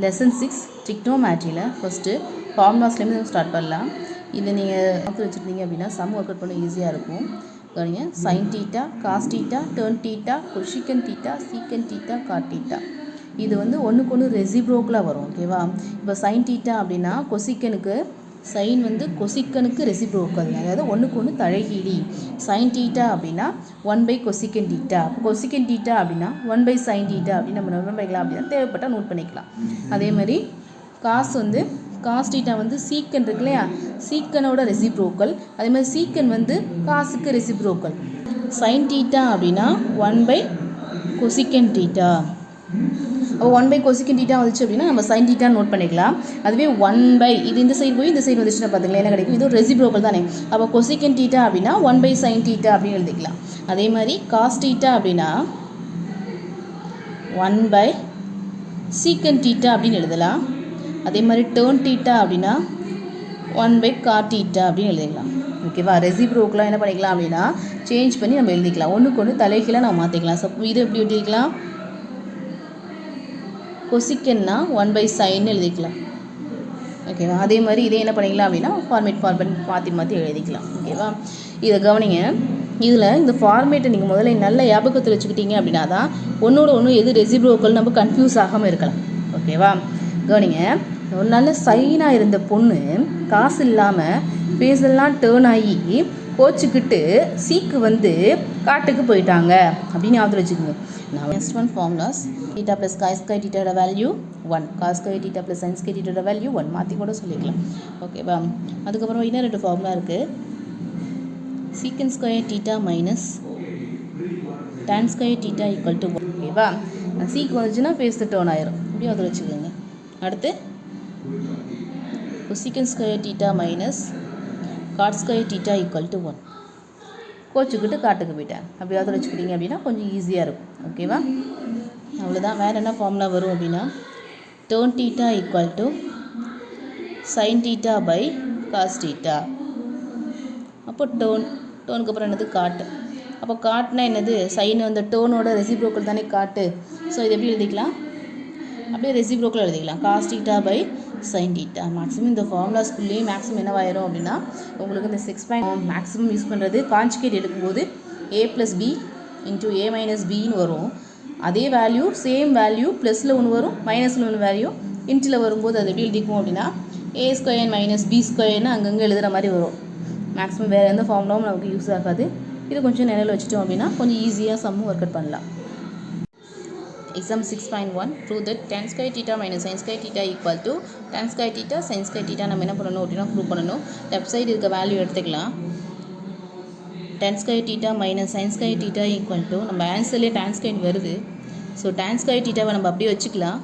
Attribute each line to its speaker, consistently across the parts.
Speaker 1: Lesson 6 trigonometryல first ஃபார்முலாஸ்லேருந்து start பண்ணலாம். இதை நீங்கள் பார்த்து வச்சுருந்தீங்க அப்படின்னா சம் ஒர்க் அவுட் பண்ண ஈஸியாக இருக்கும். கவனிங்க, sine theta, cos theta, tan theta, cosecant theta, secant theta, cot theta. இது வந்து ஒன்றுக்கு ஒன்று ரெசிப்ரோக்கலாக வரும். ஓகேவா? இப்போ சைன் தீட்டா அப்படின்னா கொசிக்கனுக்கு சைன் வந்து கொசிக்கனுக்கு ரெசிப்ரோக்கல், அதாவது ஒன்றுக்கு ஒன்று தலைகீழி. சைன் தீட்டா அப்படின்னா 1 கொசிக்கன் தீட்டா, கொசிக்கன் தீட்டா அப்படின்னா 1 சைன் தீட்டா அப்படின்னு நம்ம நோட் பண்ணிக்கலாம். அப்படின்னா தேவைப்பட்டால் நோட் பண்ணிக்கலாம். அதே மாதிரி காஸ் வந்து காஸ் தீட்டா வந்து சீக்கன் இருக்கு இல்லையா, சீக்கனோட ரெசிப்ரோக்கல். அதே மாதிரி சீக்கன் வந்து காசுக்கு ரெசிப்ரோக்கல். சைன் தீட்டா அப்படின்னா 1 கொசிக்கன் தீட்டா. அப்போ 1 கொசிக்கன் தீட்டா வந்துச்சு அப்படின்னா நம்ம சைன் தீட்டா நோட் பண்ணிக்கலாம். அதுவே 1 இது இந்த சைடு போய் இந்த சைடு வந்துச்சுன்னா பார்த்துக்கலாம் என்ன கிடைக்கும், இது ஒரு ரெசிப்ரோக்கல் தானே. அப்போ கொசிக்கன் தீட்டா அப்படின்னா 1 சைன் தீட்டா அப்படின்னு எழுதிக்கலாம். அதே மாதிரி காஸ் தீட்டா அப்படின்னா 1 சீக்கன் தீட்டா அப்படின்னு எழுதலாம். அதே மாதிரி டேர்ன் தீட்டா அப்படின்னா 1 காட் தீட்டா அப்படின்னு எழுதிக்கலாம். ஓகேவா? ரெசிப்ரோக்கெலாம் என்ன பண்ணிக்கலாம் அப்படின்னா சேஞ்ச் பண்ணி நம்ம எழுதிக்கலாம். ஒன்றுக்கு ஒன்று தலைகீழாக நம்ம மாற்றிக்கலாம். ஸோ இது எப்படி எழுதிக்கலாம், கொசிக்கன்னா 1 சைன்னு எழுதிக்கலாம். ஓகேவா? அதே மாதிரி இதே என்ன பண்ணிக்கலாம் அப்படின்னா ஃபார்மேட் மாற்றி எழுதிக்கலாம். ஓகேவா? இதை கவனிங்க, இதில் இந்த ஃபார்மேட்டை நீங்கள் முதல்ல நல்ல ஞாபகத்தில் வச்சுக்கிட்டீங்க அப்படின்னா தான் ஒன்றோட ஒன்று எது ரெசிப்ரோக்கல் நம்ம கன்ஃபியூஸ் ஆகாமல் இருக்கலாம். ஓகேவா? கவனிங்க, ஒரு நல்ல சைனாக இருந்த பொண்ணு காசு இல்லாமல் ஃபேஸ் எல்லாம் டேர்ன் ஆகி கோச்சிக்கிட்டு சீக்கு வந்து காட்டுக்கு போயிட்டாங்க அப்படின்னு ஞாபகத்தில் வச்சுக்கோங்க. நான் next one formulas theta plus cos square தீட்டாவோட value 1, cos square theta plus sine square தீட்டாவோட வேல்யூ 1 மாற்றி கூட சொல்லிக்கலாம். ஓகேவா? அதுக்கப்புறம் இன்னும் 2 ஃபார்முலா இருக்குது. சீக்கன் square theta minus Don square theta equal to 1. ஓகேவா? சீக்கு வந்துச்சுன்னா ஃபேஸ் டேர்ன் ஆயிரும், இப்படி அதில் வச்சுக்கோங்க. அடுத்து கொசிக்கன் square theta minus God square theta equal to 1. கோச்சுக்கிட்டு காட்டுக்கு போயிட்டேன், அப்படி அதில் வச்சுக்கிட்டீங்க அப்படின்னா கொஞ்சம் ஈஸியாக இருக்கும். ஓகேவா? அவ்வளோதான். வேறு என்ன ஃபார்முலா வரும் அப்படின்னா tan theta equal to sine theta by cos theta. அப்போ டேர்னுக்கு அப்புறம் என்னது, காட்டு. அப்போ காட்டுனா என்னது, சைன் அந்த டேர்னோட ரெசிப்ரோக்கல் தானே காட்டு. ஸோ இது எப்படி எழுதிக்கலாம், அப்படியே ரெசிப்ரோக்கல் எழுதிக்கலாம். Cos theta by sine theta. Maximum இந்த ஃபார்முலாஸ்குள்ளேயே மேக்ஸிமம் என்னவாயிரும் அப்படின்னா உங்களுக்கு இந்த 6 மேக்ஸிமம் யூஸ் பண்ணுறது கான்ஜுகேட் எடுக்கும்போது a + b × a - bன்னு வரும். அதே வேல்யூ சேம் வேல்யூ ப்ளஸில் ஒன்று வரும், மைனஸில் ஒன்று வேல்யூ இன்ட்டில் வரும்போது அது எப்படி எழுதிக்கும் அப்படின்னா a² - b² அங்கங்கே எழுதுகிற மாதிரி வரும். மேக்ஸிமம் வேறு எந்த ஃபார்முலாவும் நமக்கு யூஸ் ஆகாது. இது கொஞ்சம் நினைவில் வச்சுட்டோம் அப்படின்னா கொஞ்சம் ஈஸியாக சம்மும் ஒர்க் அவுட் பண்ணலாம். Exam 6.1 prove that tan square theta minus sin square theta equal to tan square theta sin square theta. நம்ம என்ன பண்ணணும் அப்படின்னா ப்ரூவ் பண்ணணும். லெஃப்ட் சைடு இருக்க வேல்யூ எடுத்துக்கலாம். tan square theta minus sin square theta equal to நம்ம ஆன்சர்லேயே tan square வருது. ஸோ tan square theta நம்ம அப்படியே வச்சுக்கலாம்.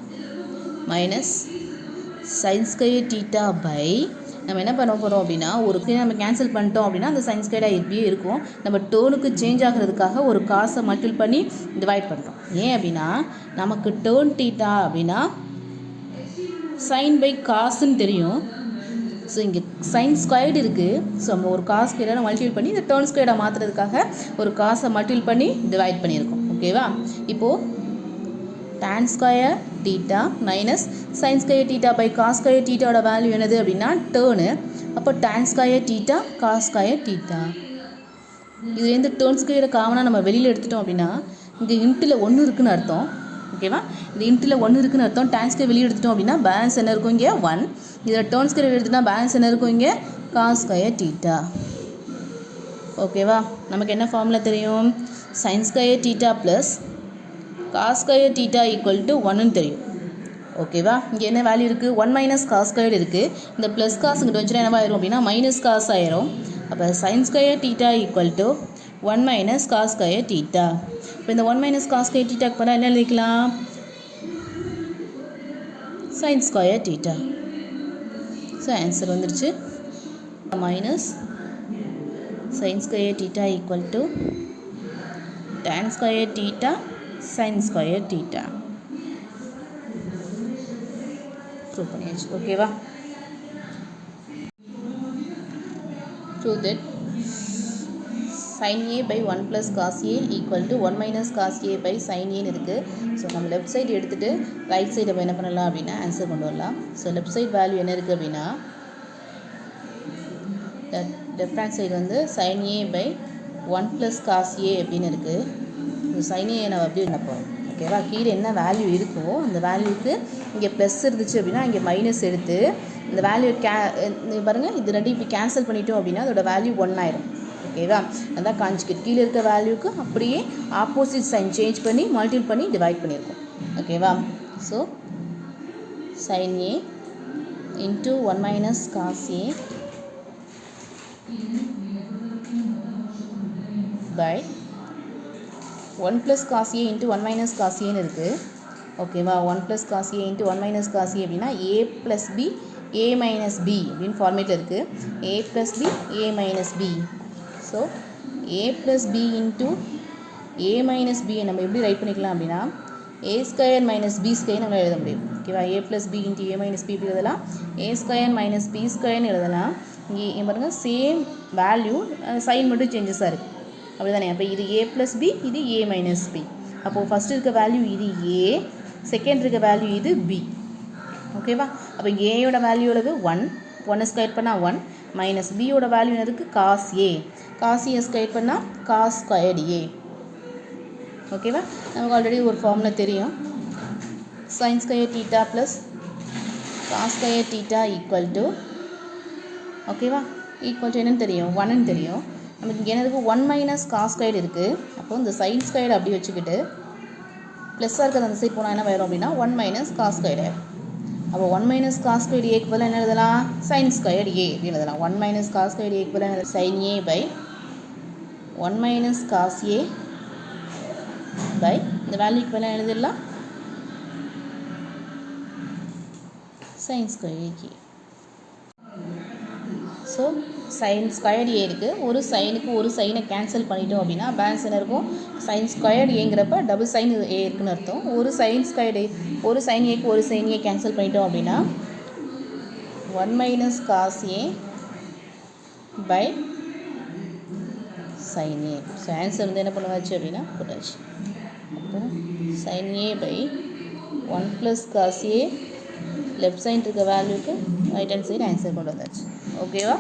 Speaker 1: Minus sin square theta by நம்ம என்ன பண்ண போகிறோம் அப்படின்னா ஒரு நம்ம கேன்சல் பண்ணிட்டோம் அப்படின்னா அந்த சைன் ஸ்கொயர்டாக இப்படியே இருக்கும். நம்ம டேர்னுக்கு சேஞ்ச் ஆகிறதுக்காக ஒரு காசை மல்டிபிள் பண்ணி டிவைட் பண்ணுறோம். ஏன் அப்படின்னா நமக்கு டேர்ன் தீட்டா அப்படின்னா சைன் பை காசுன்னு தெரியும். ஸோ இங்கே சைன் ஸ்கொயர்டு இருக்குது. ஸோ நம்ம ஒரு காஸ் ஸ்கொயர்டாக மல்டிபிள் பண்ணி இந்த டேர்ன் ஸ்கொயர்டாக மாற்றுறதுக்காக ஒரு காசை மல்டிபிள் பண்ணி டிவைட் பண்ணியிருக்கோம். ஓகேவா? இப்போது tan square theta minus sine square theta by cos square தீட்டாவோட வேல்யூ என்னது அப்படின்னா டேர்னு. அப்போ tan square theta cos square theta. இதுலேருந்து டேர்ன் ஸ்கொயரை காமனாக நம்ம வெளியில் எடுத்துட்டோம் அப்படின்னா இங்கே இன்ட்டில் 1 இருக்குதுன்னு அர்த்தம். ஓகேவா? இது இன்ட்டில் 1 இருக்குதுன்னு அர்த்தம். tan ஸ்கொயர் வெளியே எடுத்துட்டோம் அப்படின்னா பேலன்ஸ் என்ன இருக்கும், இங்கே 1. இதில் டேர்ன் ஸ்கொயர் எடுத்துட்டா பேலன்ஸ் என்ன இருக்கும், இங்கே காஸ் ஸ்கொயர் தீட்டா. ஓகேவா? நமக்கு என்ன ஃபார்முலா தெரியும், sine square theta plus cos square theta equal to 1ன்னு தெரியும். ஓகேவா? இங்கே என்ன வேல்யூ இருக்குது, 1 - காஸ் ஸ்கொயர் இருக்குது. இந்த ப்ளஸ் காசு இங்கிட்ட வச்சுன்னா என்னவாயிரும் அப்படின்னா மைனஸ் காசு ஆயிரும். அப்போ sine square theta equal to 1 - cos square theta. இப்போ இந்த 1 - காஸ் ஸ்கொயர் தீட்டாக்கு பதிலாக என்ன எழுதிக்கலாம், sine square theta. So answer வந்துருச்சு. Minus sine square theta equal to tan square theta sin square theta. Prove பண்ணியாச்சு. ஓகேவா? Prove that sin a by 1 plus cos a equal to 1 minus cos a by sin a இருக்குது. So நம்ம left side எடுத்துகிட்டு right side என்ன பண்ணலாம் அப்படின்னா answer கொண்டு வரலாம். ஸோ லெஃப்ட் சைடு வேல்யூ என்ன இருக்குது அப்படின்னா லெஃப்ட் ஹேண்ட் சைடு வந்து sin a by 1 plus cos a அப்படின்னு இருக்குது. sin a நம்ம அப்படி நினைப்போம். ஓகேவா, கீழே என்ன வேல்யூ இருக்கோ அந்த வேல்யூக்கு இங்கே ப்ளஸ் இருந்துச்சு அப்படின்னா இங்கே மைனஸ் எடுத்து இந்த வேல்யூ பாருங்கள், இது ரெண்டு இப்படி கேன்சல் பண்ணிட்டோம் அப்படின்னா அதோட வேல்யூ 1 ஆயிரும். ஓகேவா, அதான் காஞ்சிக்கிட்டு கீழே இருக்க வேல்யூக்கு அப்படியே ஆப்போசிட் சைன் சேஞ்ச் பண்ணி மல்டிபிள் பண்ணி டிவைட் பண்ணியிருக்கோம். ஓகேவா, so sin a into 1 minus cos a by 1 plus cos a into 1 minus cos a இருக்குது. ஓகேவா, 1 plus cos a into 1 minus cos a அப்படின்னா a plus b a minus b அப்படின்னு ஃபார்மேட்டில் இருக்குது. a plus b a minus b. So a plus b into a minus b நம்ம எப்படி right பண்ணிக்கலாம் அப்படின்னா a square minus b square நம்ம எழுத முடியும். ஓகேவா, a plus b into a minus b எழுதலாம், a ஸ்கொயர் மைனஸ் b ஸ்கொயர்னு எழுதலாம். இங்கே பாருங்கள் சேம் வேல்யூ, சைன் மட்டும் சேஞ்சஸாக இருக்குது. அப்படி தானே, அப்போ இது a plus b இது a minus b. அப்போது ஃபஸ்ட்டு இருக்க வேல்யூ இது a, செகண்ட் இருக்க வேல்யூ இது b. ஓகேவா, அப்போ ஏயோட வேல்யூ எவ்வளவு 1 ஸ்கொயர் பண்ணால் 1 மைனஸ் பியோட வேல்யூ எதுக்கு cos a, cos a square பண்ணால் காஸ் ஸ்கொயர்டு a. ஓகேவா, நமக்கு ஆல்ரெடி ஒரு ஃபார்முலா தெரியும், sin square theta plus cos square theta equal to, ஓகேவா, ஈக்குவல் டு என்னன்னு தெரியும் 1ன்னு தெரியும். நமக்கு இங்கே என்ன இருக்குது 1 மைனஸ் காஸ் ஸ்கொயர் இருக்குது. அப்போது இந்த சைன் ஸ்கொயர் அப்படி வச்சுக்கிட்டு ப்ளஸ்ஸாக இருக்கிற அந்த சைட் போனால் என்ன வரும் அப்படின்னா 1 மைனஸ் காஸ் ஸ்கொயர். அப்போ 1 மைனஸ் காஸ் ஸ்கொயர் ஏக்கு பதிலாக என்ன எழுதலாம், சைன் ஸ்கொயர் ஏ அப்படின்னு எழுதலாம். 1 மைனஸ் காஸ் ஸ்கொயர் ஏக்கு பதிலாக sine A by 1 minus cos A by இந்த வேல்யூக்கு பதிலாக எழுதிடலாம் சைன் ஸ்கொயர் ஏக்கு. ஸோ சைன் ஸ்கொயர் ஏ இருக்குது, ஒரு சைனுக்கு ஒரு சைனை கேன்சல் பண்ணிட்டோம் அப்படின்னா பேலன்ஸ் என்ன இருக்கும், சைன் ஸ்கொயர் ஏங்கிறப்ப டபுள் சைன் ஏ இருக்குன்னு அர்த்தம். ஒரு சைன் ஸ்கொயர் ஏ, ஒரு சைன் ஏக்கு ஒரு சைன் ஏ கேன்சல் பண்ணிட்டோம் அப்படின்னா 1 minus cos A by sine A. So answer வந்து என்ன பண்ணுவாச்சு அப்படின்னா போட்டாச்சு. அப்போ sine A by 1 plus cos A, left side இருக்க வேல்யூக்கு ரைட் ஹேண்ட் சைடு ஆன்சர் கொண்டு வந்தாச்சு. ஓகேவா.